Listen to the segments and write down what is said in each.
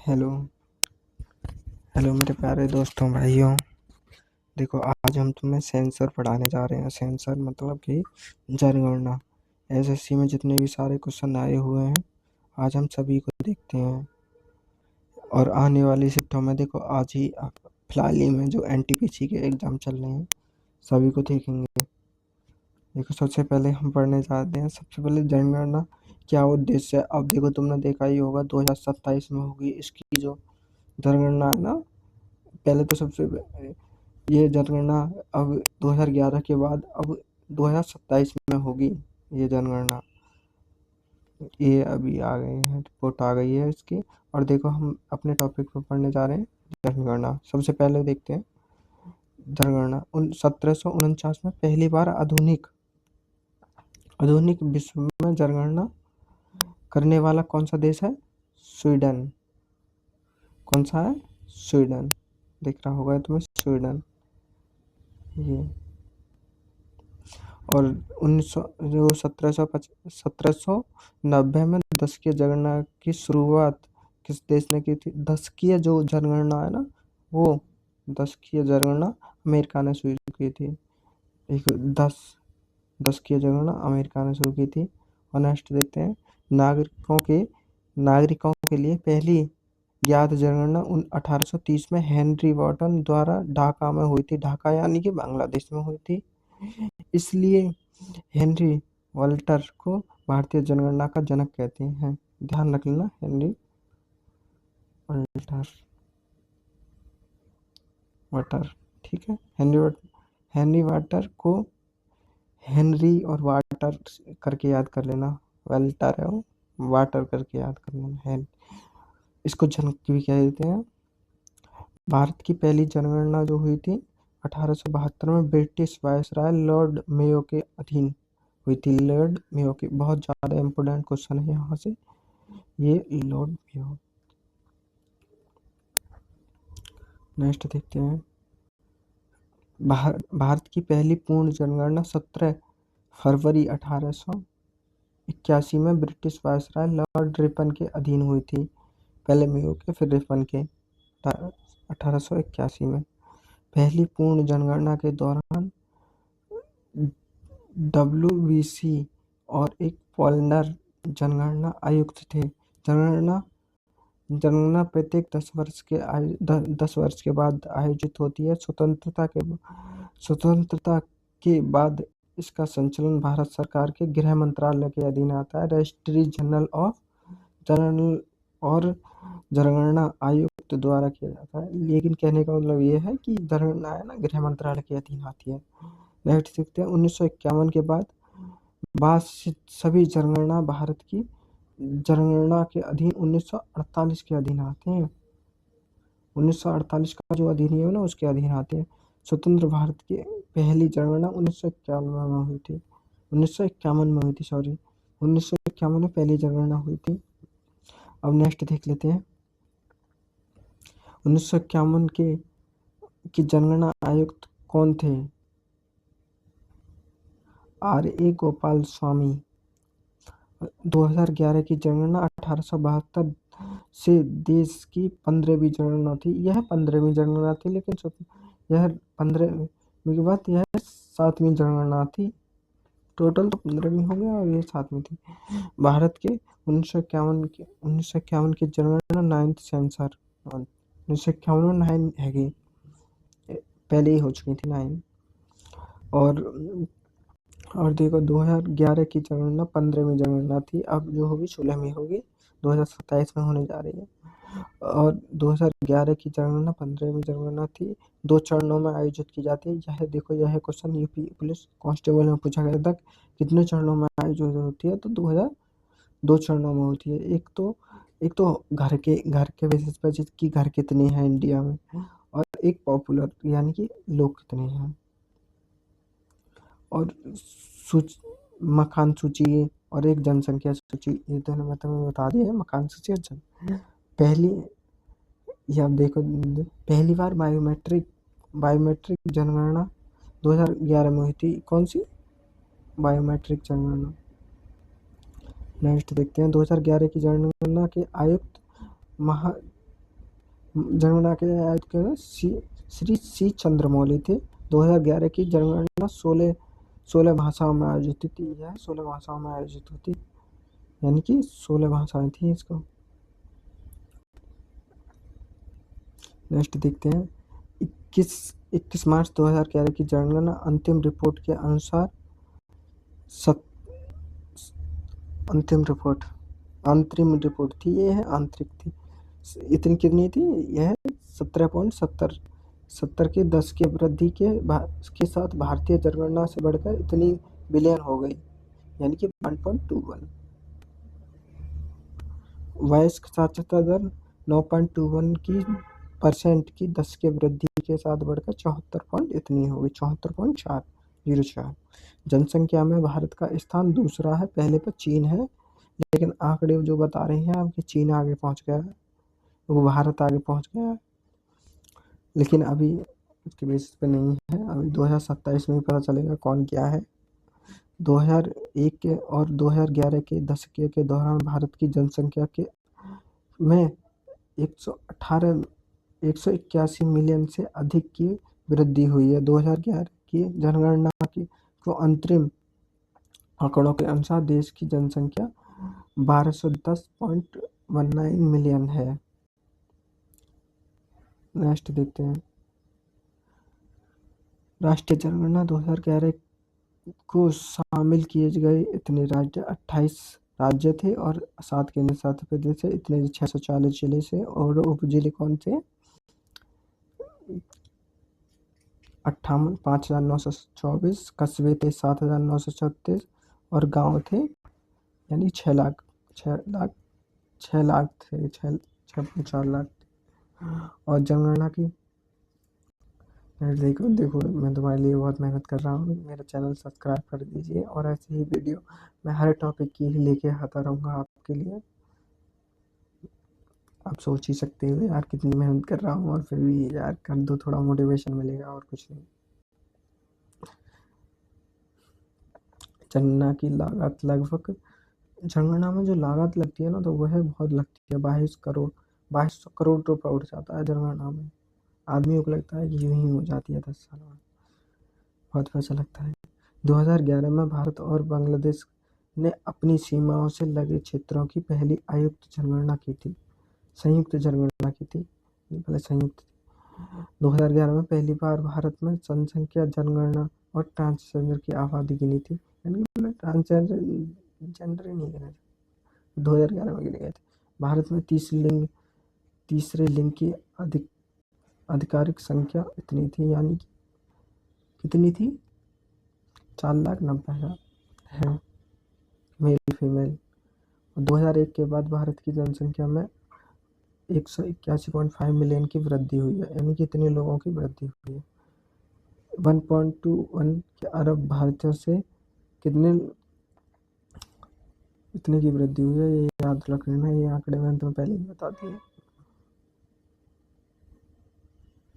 Hello hello मेरे प्यारे दोस्तों भाइयों। देखो, आज हम तुम्हें सेंसर पढ़ाने जा रहे हैं। सेंसर मतलब कि जनगणना। एसएससी में जितने भी सारे क्वेश्चन आए हुए हैं, आज हम सभी को देखते हैं। और आने वाली शिफ्टों में देखो, आज ही फिलहाल ही में जो एनटीपीसी के एग्जाम चल रहे हैं, सभी को देखेंगे। देखो, सबसे पहले हम पढ़ने जाते हैं। सबसे पहले जनगणना क्या उद्देश्य है। अब देखो, तुमने देखा ही होगा 2027 में होगी इसकी जो जनगणना है ना। पहले तो सबसे ये जनगणना अब 2011 के बाद अब 2027 में होगी ये जनगणना। ये अभी आ गए हैं, रिपोर्ट आ गई है इसकी। और देखो, हम अपने टॉपिक पर पढ़ने जा रहे हैं जनगणना। सबसे पहले देखते हैं जनगणना 1749 में पहली बार आधुनिक आधुनिक विश्व में जनगणना करने वाला कौन सा देश है? स्वीडन। कौन सा है? स्वीडन। दिख रहा होगा तुम्हें, स्वीडन। ये और 1790 में दशकीय जनगणना की शुरुआत किस देश ने की थी? दशकीय जो जनगणना है ना, वो दशकीय जनगणना अमेरिका ने शुरू की थी। एक दशकीय जनगणना अमेरिका ने शुरू की थी। और नेक्स्ट देखते हैं, नागरिकों के लिए पहली ज्ञात जनगणना 1830 में हेनरी वॉर्टन द्वारा ढाका में हुई थी। ढाका यानी कि बांग्लादेश में हुई थी। इसलिए हेनरी वॉल्टर को भारतीय जनगणना का जनक कहते हैं। ध्यान रख लेना, हेनरी वाटर। ठीक है, हेनरी वाटर को हेनरी और वाटर करके याद कर लेना। वाल्टर है वो, वाटर करके याद कर लेना। इसको जनक भी कह देते हैं। भारत की पहली जनगणना जो हुई थी 1872 में ब्रिटिश वायसराय लॉर्ड मेयो के अधीन हुई थी। लॉर्ड मेयो की बहुत ज़्यादा इम्पोर्टेंट क्वेश्चन है यहाँ से, ये लॉर्ड मेयो। नेक्स्ट देखते हैं, भारत की पहली पूर्ण जनगणना 17 फरवरी 1881 में ब्रिटिश वायसराय लॉर्ड रिपन के अधीन हुई थी। पहले मेयो के, फिर रिपन के, 1881 में। पहली पूर्ण जनगणना के दौरान डब्ल्यूबीसी और एक पॉलनर जनगणना आयुक्त थे। जनगणना प्रत्येक 10 वर्ष के बाद आयोजित होती है। स्वतंत्रता के बाद इसका संचालन भारत सरकार के गृह मंत्रालय के अधीन आता है। रजिस्ट्री जनरल और जनगणना आयुक्त द्वारा किया जाता है। लेकिन कहने का मतलब ये है कि जनगणना है ना, गृह मंत्रालय के अधीन आती है। नेक्स्ट देखते हैं, 1951 के बाद सभी जनगणना भारत की जनगणना के अधीन 1948 के अधीन आते हैं। 1948 का जो अधिनियम है ना, उसके अधीन आते हैं। स्वतंत्र भारत की पहली जनगणना 1951 में हुई थी। 1951 में हुई थी, सॉरी, 1951 में पहली जनगणना हुई थी। अब नेक्स्ट देख लेते हैं, 1951 की जनगणना आयुक्त कौन थे? R.A. गोपाल स्वामी। 2011 की जनगणना 1872 से देश की 15वीं जनगणना थी। यह 15वीं जनगणना थी, लेकिन यह 15वीं के बाद यह 7वीं जनगणना थी। टोटल तो 15वीं हो गया और ये 7वीं थी। भारत के 1951 की जनगणना 9th सेंसर, 1951 में 9 हैगी, पहले ही हो चुकी थी 9। और देखो, 2011 की जनगणना 15वीं जनगणना थी। अब जो होगी 16वीं होगी, 2027 में होने जा रही है। और 2011 की जनगणना 15वीं जनगणना थी। 2 चरणों में आयोजित की जाती है। यह देखो, यह क्वेश्चन यूपी पुलिस कांस्टेबल में पूछा गया था, कितने चरणों में आयोजित होती है? तो 2 चरणों में होती है। एक तो घर के बेसिस पर, जिसकी घर कितने हैं इंडिया में, और एक पॉपुलर यानी कि लोग कितने हैं। और मकान सूची और एक जनसंख्या सूची, ये दोनों मैं तुम्हें बता दिए, मकान सूची और पहली, ये आप देखो, पहली बार बायोमेट्रिक जनगणना 2011 में हुई थी। कौन सी बायोमेट्रिक जनगणना? नेक्स्ट देखते हैं, 2011 की जनगणना के आयुक्त जनगणना के आयुक्त के श्री सी चंद्रमौली थे। 2011 की जनगणना 16 भाषाओं में आयोजित होती है, 16 भाषाओं में आयोजित होती, यानी कि 16 भाषाएं थी इसको। नेक्स्ट देखते हैं 21 मार्च 2011 की जनगणना अंतिम रिपोर्ट के अनुसार अंतरिम रिपोर्ट थी, ये है आंतरिक थी। इतनी कितनी थी, यह 17.70 के 10 के वृद्धि के साथ भारतीय जनगणना से बढ़कर इतनी बिलियन हो गई, यानी कि 1.21। वयस्क साक्षरता दर 9.21 की 10 के वृद्धि के साथ बढ़कर 74 इतनी हो गई, 74.404। जनसंख्या में भारत का स्थान दूसरा है, पहले पर चीन है, लेकिन आंकड़े जो बता रहे हैं आपके चीन आगे पहुंच गया है, वो भारत आगे पहुंच गया है, लेकिन अभी उसके बेसिस पे नहीं है। अभी 2027 में ही पता चलेगा कौन क्या है। 2001 के और 2011 के दशक के दौरान भारत की जनसंख्या के में 181 मिलियन से अधिक की वृद्धि हुई है। 2011 की जनगणना को अंतरिम आंकड़ों के अनुसार देश की जनसंख्या 1210.19 मिलियन है। नेक्स्ट देखते हैं राष्ट्रीय जनगणना 2011 को शामिल किए गए इतने राज्य 28 राज्य थे और 7 केंद्र शासित प्रदेश थे, इतने 640 जिले से, और उप जिले कौन थे 58 5,924, कस्बे थे 7,936 और गांव थे यानी 6 लाख थे, 6.4 लाख। और जनगणना की देखो मैं तुम्हारे लिए बहुत मेहनत कर रहा हूँ, मेरा चैनल सब्सक्राइब कर दीजिए और ऐसे ही वीडियो मैं हर टॉपिक की ही लेके आता रहूँगा आपके लिए। आप सोच ही सकते हो यार कितनी मेहनत कर रहा हूँ, और फिर भी यार कर दो, थोड़ा मोटिवेशन मिलेगा और कुछ नहीं। जनगणना की लागत लगभग, जनगणना में जो लागत लगती है ना, तो वह बहुत लगती है, 2200 करोड़ रुपये उठ जाता है जनगणना में। आदमियों को लगता है कि यूं ही हो जाती है 10 साल में, बहुत पैसा लगता है। 2011 में भारत और बांग्लादेश ने अपनी सीमाओं से लगे क्षेत्रों की पहली संयुक्त जनगणना की थी, पहले संयुक्त थी। 2011 में पहली बार भारत में जनसंख्या जनगणना और ट्रांसजेंडर की आबादी गिनी थी, यानी ट्रांसजेंडर ही नहीं गिने थे, 2011 में गिने गए थे। भारत में तीसरे लिंग की आधिकारिक संख्या इतनी थी, यानी कि कितनी थी, 4,90,000 है मेल फीमेल। 2001 के बाद भारत की जनसंख्या में 181.5 मिलियन की वृद्धि हुई है, यानी कि इतने लोगों की वृद्धि हुई है। 1.21 के अरब भारतीयों से इतने की वृद्धि हुई है, ये याद रख लेना, ये आंकड़े मैंने तुम्हें पहले ही बता दिए।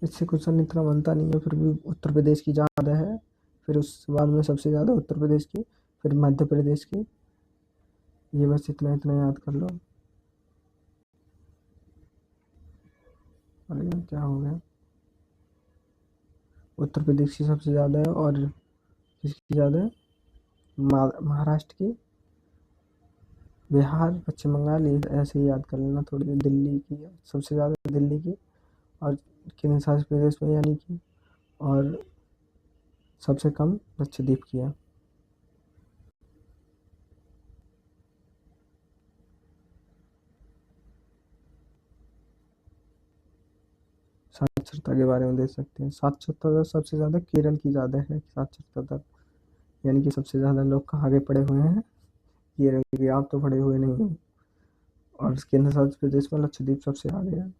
इससे क्वेश्चन इतना बनता नहीं है, फिर भी उत्तर प्रदेश की ज़्यादा है, फिर उस बाद में सबसे ज़्यादा उत्तर प्रदेश की, फिर मध्य प्रदेश की। ये बस इतना याद कर लो। अरे क्या हो गया, उत्तर प्रदेश की सबसे ज़्यादा है, और किसकी ज़्यादा है, महाराष्ट्र की, बिहार, पश्चिम बंगाल, ये ऐसे ही याद कर लेना थोड़ी देर। दिल्ली की सबसे ज़्यादा, दिल्ली की, और केंद्र शासित प्रदेश में यानी कि, और सबसे कम लक्षद्वीप की है। साक्षरता के बारे में देख सकते हैं, साक्षरता दर सबसे ज़्यादा केरल की ज़्यादा है साक्षरता दर, यानी कि सबसे ज़्यादा लोग कहाँ आगे पड़े हुए हैं, केरल के। आप तो पड़े हुए नहीं हैं। और केंद्र शासित प्रदेश में लक्षद्वीप सबसे आगे है,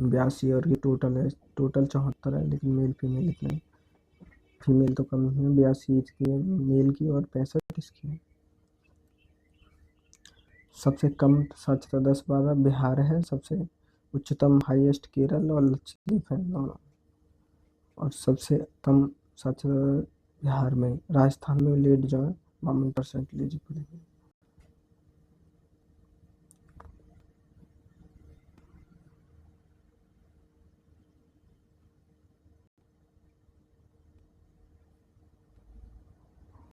82, और ये टोटल 74 है, लेकिन मेल फीमेल इतने, फीमेल तो कम ही है, 82 इसकी है मेल की और 65 इसकी है। सबसे कम साक्षरता 10-12 बिहार है, सबसे उच्चतम हाईएस्ट केरल और लक्षद्वीप है दोनों, और सबसे कम साक्षरता बिहार में। राजस्थान में लेट जो है 52% एलिजिबिलिटी।